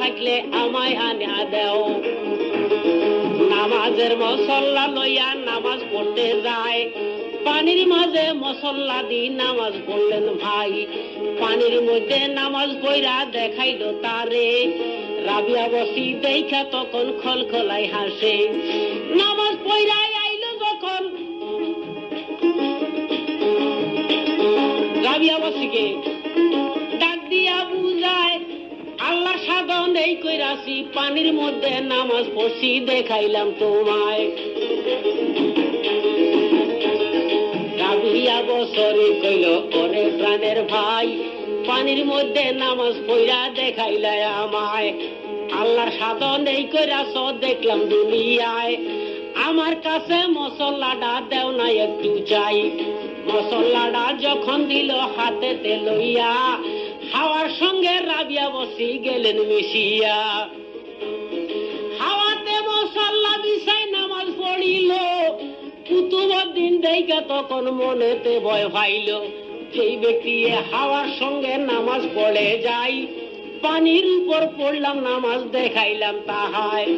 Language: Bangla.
থাকলে আমায় আনা দেও। নামাজের মসল্লা লইয়া নামাজ পড়তে যায়, পানির মাঝে মসল্লা দি নামাজ পড়লেন ভাই। পানির মধ্যে নামাজ পড়া দেখাইল তারে, রাবিয়া বসি দেখা তখন খলখলাই হাসে। নামাজ পড়া আইল যখন রাবিয়া বসিকে ডাক দিয়া বুঝায়, আল্লাহ সাধন এই কইরাছি, পানির মধ্যে নামাজ পড়ছি দেখাইলাম তোমায়। রাবিয়া বছরে কইল, ওরে প্রাণের ভাই, পানির মধ্যে নামাজ পড়া দেখাইলাই আমায়। আল্লাহ সাধন এই কইরাছ দেখলাম দুনিয়ায়, আমার কাছে মসল্লাটা দেও না একটু চাই। মসল্লাটা যখন দিল হাতেতে লইয়া, হাওয়ার সঙ্গে রাবিয়া বসি গেলেন মিশিয়া। হাওয়াতে মসল্লা বিছাই নামাজ পড়িল, কুতুবউদ্দিন দেখা তখন মনেতে ভয় পাইল। যেই ব্যক্তি হাওয়ার সঙ্গে নামাজ পড়ে যায়, পানির উপর পড়লাম নামাজ দেখাইলাম তাহায়।